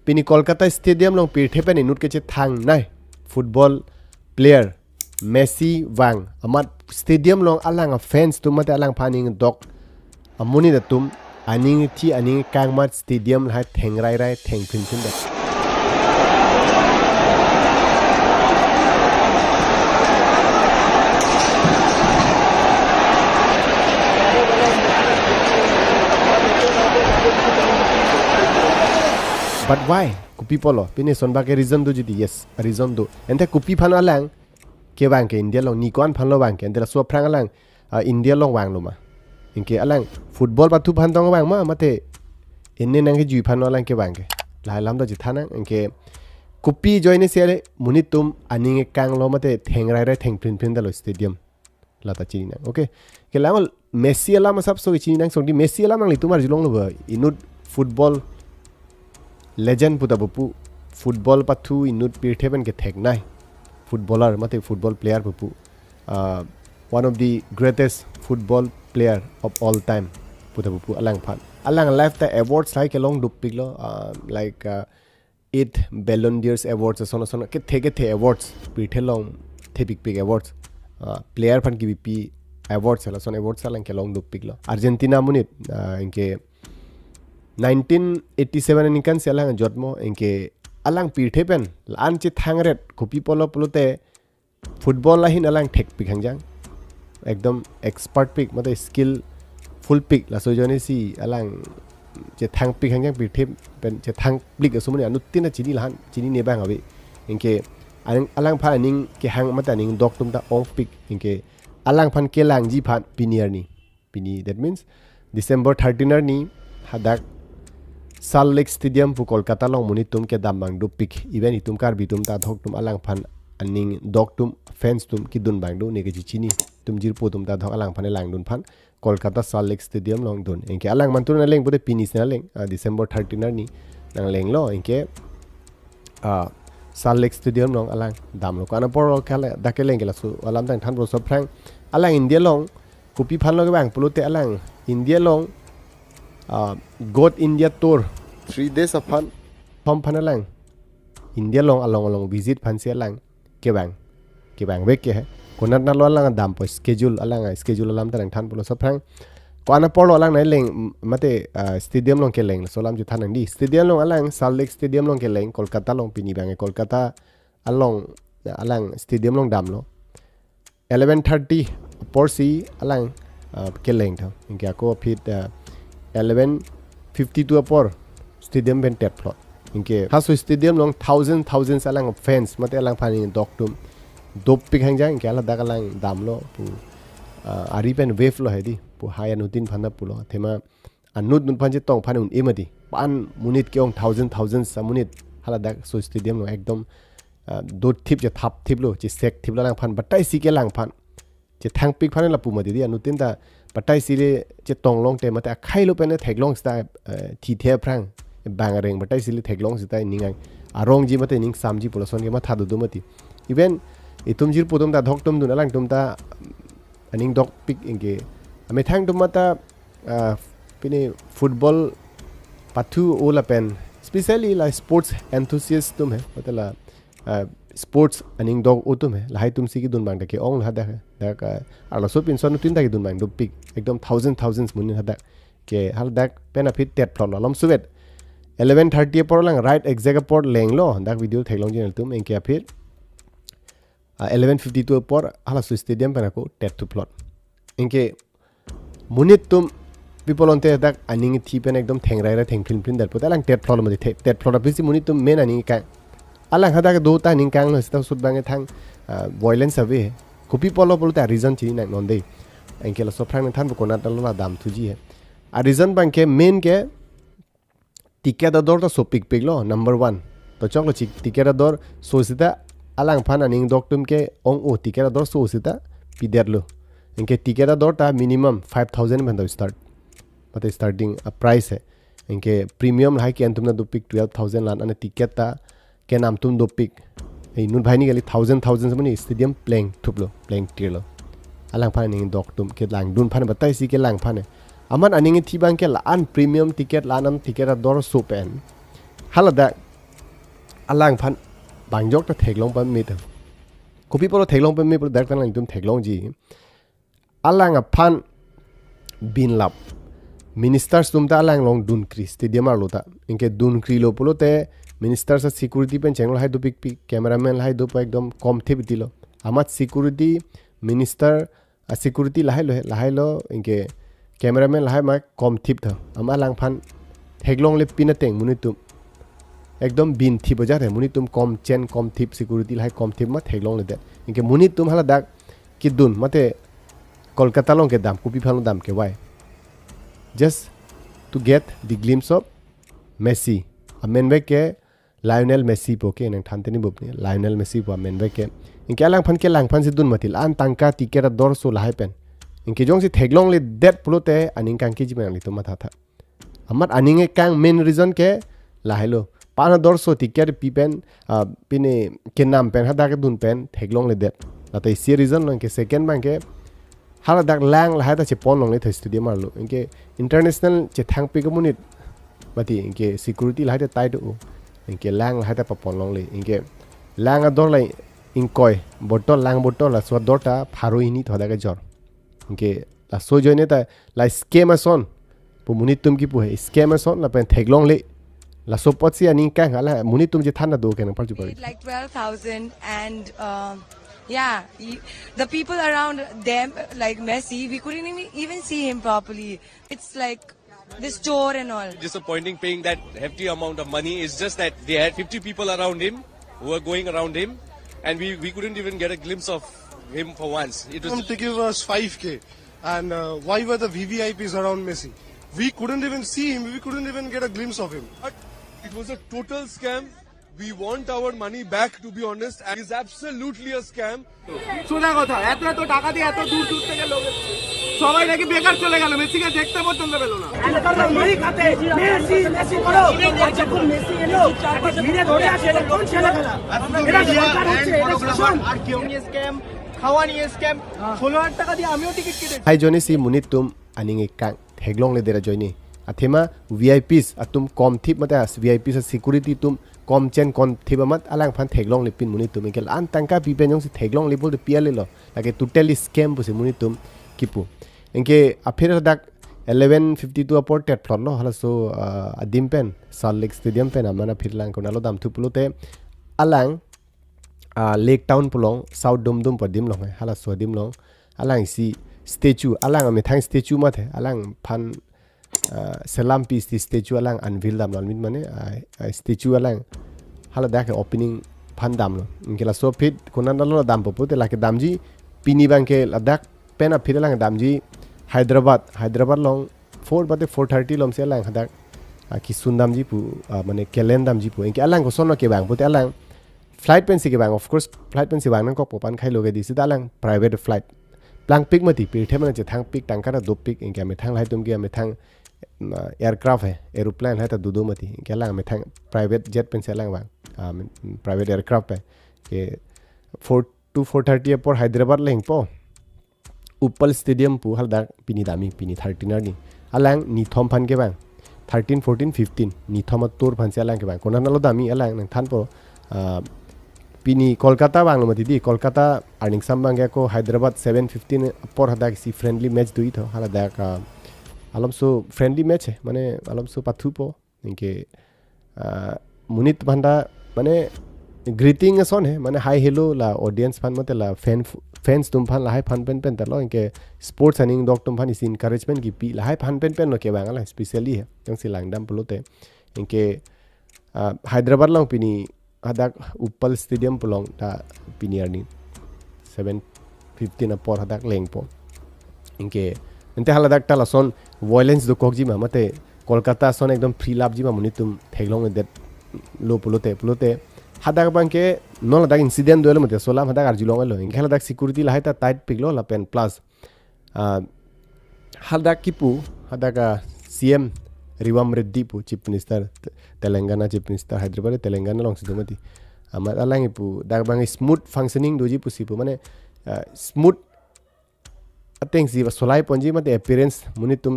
पिनी कोलकाता स्टेडियम लोंग पीठे पे नुट के चे थांग नाय फुटबॉल प्लेयर मेसी वांग अमत स्टेडियम लोंग अलांग फैंस तुम मते अलांग फानिंग डॉक अमुनी द तुम अनिंग थी अनिंग कांग मत स्टेडियम है थेंग राय राय थेंग फिन फिन द But why? Kupi polo. Pini sonba ke reason do judi yes. Reason do. Ente kupi pan alang ke wang ke India long ni kon pan lo wang ke ente la so prang alang India long wang lo ma. Inke alang football patu pan tong wang ma mate enne nang ke jui pan alang ke wang ke. Lai lam do jithana inke kupi join ne sele munitum aning kang lo mate theng rai rai theng prin prin da lo stadium. Lata chini nang. Okay. Ke lang Messi alam sab so chini nang song di Messi alam nang li tumar jilong lo ba. Inut football legend puta bupu football pathu inut pirtheben ke theknai footballer mate football player bupu one of the greatest football player of all time puta bupu alang phan alang left the awards like along dupiglo like 8 Ballon d'Or awards son ke the awards pirthelong thepik awards player phan ki bp awards la son awards alang ke long dupiglo Argentina munit inke 1987 ni kan selang jotmo enke alang pirthe pen lan chi thangret kopi polo polote football la hin alang thek pik hangjang ekdom expert pik mate skill full pik la so jone si alang che thang pik hangjang pirthe pen che thang plik asumani anutina chini lan chini ne bang abi enke alang pha ning ke hang mata ning dok tum ta off pik enke alang phan ke lang ji phan pinier ni pini that means December 13 ni hadak Salt Lake Stadium pu Kolkata long muni tum ke damang du pick even itum kar bitum ta thok tum alang phan aning dok tum fans tum ki dun bang du ne ke chini tum jir pu tum ta thok alang phan lang dun phan Kolkata Salt Lake Stadium long dun enke alang man tu na leng bude pinis na leng December 13 ni nang leng lo enke Salt Lake Stadium long alang dam lo kana por kala da ke leng la su alam tang than bro so phrang alang India long kupi phan lo ke bang pulute alang India long God India tour 3 days of fun pom panalang India long along visit phan se lang ke bang wek ke hai konat na lo lang dam po schedule alam tarang than pulo saprang ko ana polo alang nai leng mate stadium long ke leng so lam ju thanang di stadium long alang Salt Lake Stadium long ke leng Kolkata long pini bang Kolkata alang stadium long dam lo 11:30 por si alang ke leng tha inka ko fit 11:52 por stadium ben tet plot inke haso stadium long thousands alang of fans mate alang phani doktum dop pik hangjang inke ala dagalang damlo pu ari pen wave lo hedi pu haya nutin phana pulo thema anut nun phanje tong phane un emadi pan munit ke ong thousands samunit hala dak so stadium lo ekdom dot thip je thap thip lo je sek thip lang phan batai si ke lang phan je thang pik phan la pu ma di anutin da patai sile che tong long te mata khai lo pen thek long sta thi the prang bang reng patai sile thek long sta ningang arong ji mate ning sam ji poloson ke ma thadu du mati even itum jir podum da dhok tum du nalang tum ta aning dok pik inge ame thang tum mata pine football pathu ola pen especially like sports enthusiast tum hai matala sports aning dog utum hai lai tum si ki dun bang da ke ong hada da ka ala so pin son tin da ki dun bang do pik ekdom thousands mun hada ke hal dak pena fit tet plot lom suvet 11:30 por lang right exact por leng lo dak video thailong jin tum en ke fit 11:52 por hala su stadium pena ko tet to plot en ke munit tum people on te dak aning thi pen ekdom theng rai theng prin dar pot lang tet plot mo tet plot apisi munit tum men aning ka alang hada ka do ta ning kang no sta sut bang thang violence ave kopi polo polo ta reason chi na non dei enke la so phrang than ko na ta la dam thuji hai a reason bang ke main ke ticket da dor ta so pik lo number 1 to chok lo chi ticket da dor so sita alang phan aning doktum ke ong o ticket da dor so sita pider lo enke ticket da dor ta minimum 5000 man da start mate starting a price hai enke premium hai ke antum na do pik 12000 lan ana ticket ta ke nam tum do pik ei nun bhai ni gali thousands mani stadium playing thuplo playing tirlo alang phan ning dok tum ke lang dun phan batai si ke lang phan aman aning thi bang ke la an premium ticket lanam ticket dor so pen halada alang phan bang jok ta thek long pa mi ta kopi polo thek long pa mi polo dak tan lang tum thek long ji alang a phan bin lap ministers tum ta alang long dun kri stadium ar lo ta inke dun kri lo polo te ministers a security pen chenglo hai do pik cameraman hai do pa ekdom kom thip dilo amat security minister a security lahai lo inke cameraman lahai ma kom thip tha ama lang phan thek long le pin teng muni tum ekdom bin thi boja the muni tum kom chen kom thip security lahai kom thip ma thek long le de inke muni tum hala dak ki dun mate kolkata long ke dam kupi phalong dam ke why just to get the glimpse of Messi amenwe ke Lionel Messi po ke nang thanteni bopni Lionel Messi po amenwe ke inke lang phan si dun matil an tangka ticket dor so lahai pen inke jong si theglong le det pulote aning kang ki jimang li to matha tha amat aning e kang main reason ke lahai lo pana dor so ticket pi pen pine ke nam pen hada ke dun pen theglong le det latai si reason long ke second bang ke hala dak lang lahai ta che pon long le thai studio mar lo inke international che thang pi ko munit mati inke security lahai ta tai do inke lang lahai ta pa pon long le inke lang a dor lai inkoi botol lang botol la so dorta pharo ini thoda ke jor inke la so joine ta la schema son pu munit tum ki pu he schema son la pen theglong le la so pot si ani ka hala munit tum je thana do ke na par ju pari like 12,000 and yeah, the people around them, like Messi, we couldn't even see him properly. It's like the store and all. Disappointing paying that hefty amount of money. It's just that they had 50 people around him who were going around him, and we couldn't even get a glimpse of him for once. It was to give us 5k, and why were the VVIPs around Messi? We couldn't even see him. We couldn't even get a glimpse of him. It was a total scam. We want our money back, to be honest. And it's absolutely a scam. সোজা কথা এত টাকা দিয়ে এত দূর থেকে লোক সবাই নাকি বেকার চলে গেল মেসিকে দেখতে পর্যন্ত পেল না মারি খাতে মেসি মেসি করো যখন মেসি এলো ভিড়ে ধরে আসে এটা কোন ছেলে খেলা এটা সরকার হচ্ছে এটা শাসন আর কেউ নিয়ে স্ক্যাম খাওয়া নিয়ে স্ক্যাম 16000 টাকা দিয়ে আমিও টিকিট কেটেছি hai joni si munit tum aning e kang theglong le dera joini athema VIPs atum kom thip mata VIPs security tum kom chen kon thiba mat alang phan theglong le pin munit tum ke an tangka pi pen jong si theglong le bol de piale lo lage totally scam bu se munit tum kipu enke afir dak 1152 aport tet plot lo hala so adim pen Salt Lake Stadium pen amana phirlang ko nalo dam thu pulote alang Lake Town pulong South Dum padim lo hala so dim lo alang si statue alang ame thang statue ma the alang phan selam piece the statue alang unveil dam lo min mane statue alang hala dak opening phan dam lo ingela so fit kunan lo dam po te la ke dam ji pini bang ke ladak pen a phirelang dam ji Hyderabad long 4 bate 4:30 lom se alang hadak ki sundam ji pu mane kelendam ji pu inke alang ko sono ke bang pote alang flight pen si ke bang of course flight pen si bang nang ko popan khai loge di sida alang private flight plang pik mati pir the man che thang pik tangka da do pik inke me thang lai tum ke me thang aircraft hai aeroplane hai ta du mati inke alang me thang private jet pen se alang bang private aircraft pe ke 4 to 4:30 por Hyderabad leng po Uppal Stadium pu halda pini dami pini 13 ni alang ni thom phan ke bang 13 14 15 ni thom tur phan se alang ke bang konan lo dami alang nang than po pini Kolkata bang mati di Kolkata earning sam bang ko Hyderabad 7:15 por hada si friendly match dui tho halada ka alam so friendly match hai mane alam so pathu po inke munit banda mane greeting son hai mane hi hello la audience phan mate la fans tum phan la hai phan pen pen ta lo inke sports aning dok tum phan is encouragement ki pi la hai phan pen pen no ke bang la especially hai jang si lang dam pulote inke Hyderabad long pini hadak Uppal Stadium pulong ta pini arni 7:15 por hadak leng po inke ente haladak ta la son violence do kokji ma mate Kolkata son ekdom free lab ji ma munitum theglong de lo pulote hadak bangke non hadak incident doelo mate solam hadak arjulong lo inke hadak security la haita tight piglo la pen plus hadak kipu hadak CM Riwam Reddy pu chief minister Telangana chief minister Hyderabad Telangana long sidumati amar alang ipu dak bang smooth functioning doji pu sipu mane smooth ateng si solai ponji mate appearance munitum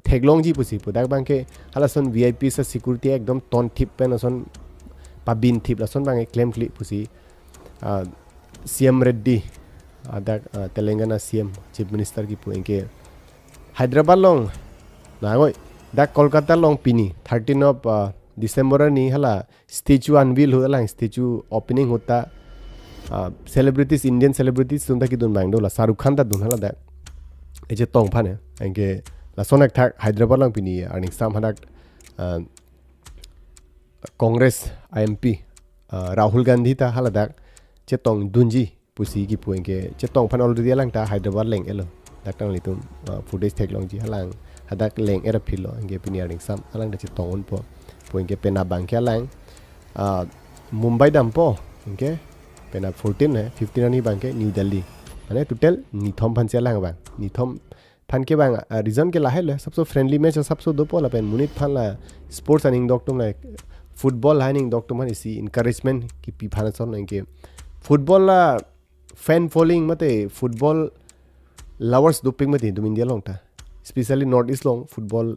theglong ji pu sipu dak bang ke halason VIP sa security ekdom ton tip pen son pabin thip la son bang claim clip pusi CM Reddy ada Telangana CM Chief Minister ki pu engke Hyderabad long na goi da Kolkata long pini 13 of December ni hala statue unveil ho lang statue opening hota celebrities Indian celebrities tum ta ki dun bang do la Shahrukh Khan ta dun hala da eje tong phane engke la sonak thak Hyderabad long pini arning sam hadak Congress IMP Rahul Gandhi ta hala da chetong dunji pusi ki pu engke chetong phan already lang ta Hyderabad leng elo dakang litum footage tek long ji halang hadak leng era philo engke pini arning sam halang da chetong on po engke pena bangkya lang Mumbai dam po engke pena 14 hai 15 ani bangke New Delhi mane total ni thom phan che lang bang ni thom phan ke bang reason ke lahel सबसे friendly match सबसे दो पोला pen मुनित फान ला sports aning doctor la football haning doctor man isi encouragement ki pi phana chon engke football la fan following mate football lovers doping mate dum India long ta especially north east long football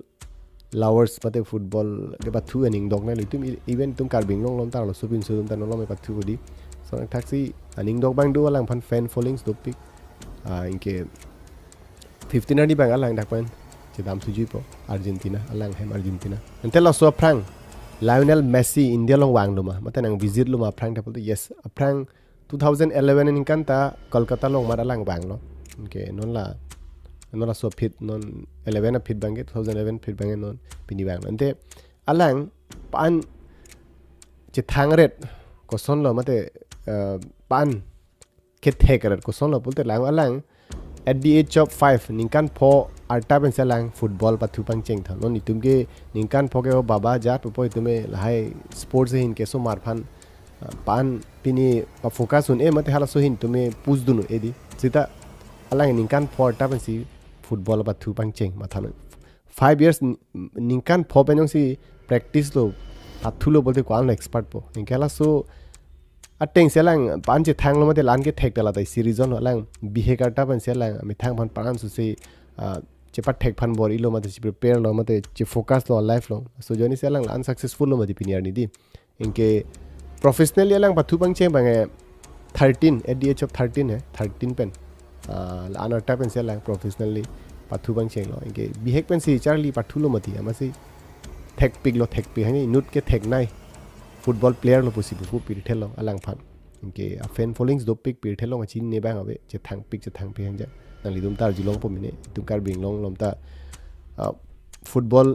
lovers mate football ke ba thu aning dog na litum event tum karbing long lom ta lo subin sudum ta no lom pa thu di so taxi aning dog bang do lang phan fan followings doping engke 15 ani bang alang dakpan chedam suji po Argentina alang hem Argentina entela so prang Lionel Messi India long wang luma mata nang visit luma prang ta yes prang 2011 in kanta Kolkata long mara lang bang lo okay non la so fit non 11 fit bang 2011 fit bang non pini bang ante alang pan che thang ret ko son lo mate pan ke thekaret ko son lo pulte lang alang at the age of 5 ningkan pho arta ben selang football pa thu pang cheng tha non itum ke ningkan pho ke baba jat po itume lahai sports hin ke so mar phan pan pini pa focus un e mate hala so hin tume push dunu edi sita alang ningkan pho arta ben si football pa thu pang cheng ma than 5 years ningkan pho ben si practice lo athulo bolte ko an expert po ningkala so ateng selang pan che thang lo mate lan ke thek dala dai series on lang behavior ta pan selang mi thang phan pan su se che pat thek phan bor ilo mate prepare lo mate che focus lo life lo so joni selang unsuccessful lo mate piniar ni di inke professionally lang pathu pang che bang 13 at the age of 13 hai 13 pen an ta pen selang professionally pathu pang che lo inke behavior pen si charlie pathu lo mati amasi thek pig lo thek pi hani nut ke thek nai football player lo possible pu pir thelo alang phan inke a fan followings do pic pir thelo chin ne bang ave che thang pic che thang pi hanja nang lidum tar jilong po mine tum kar bing long lom ta football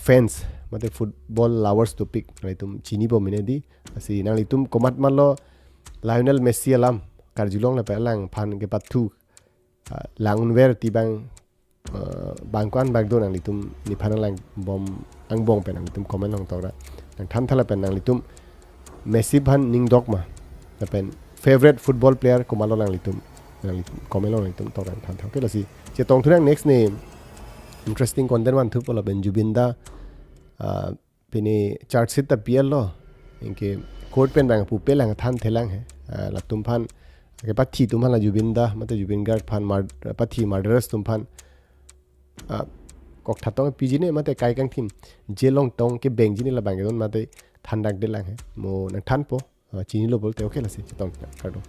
fans mate football lovers to pic nai tum chini po mine di asi nang litum komat malo Lionel Messi alam kar jilong la pa lang phan ke pathu langun ver ti bang bangkwan bag do nang litum ni phan lang bom ang bong pe nang litum comment long tora nang tham thala pen nang litum Messi ban ning dog ma ta pen favorite football player ko malo lang litum comment long litum to ran tham ke lasi che tong thurang next ne interesting content wan thu pola ben Jubinda pini chart sit ta PL lo inke court pen bang pu pe lang than thelang he la tum phan ke pathi tum la Jubinda mate Jubin Guard phan pathi murderers tum phan kok thatong pg ne mate kai kang thim jelong tong ke beng jini la bang don mate thandak de lang he mo nang than po chini lo bolte okay la si tong kar do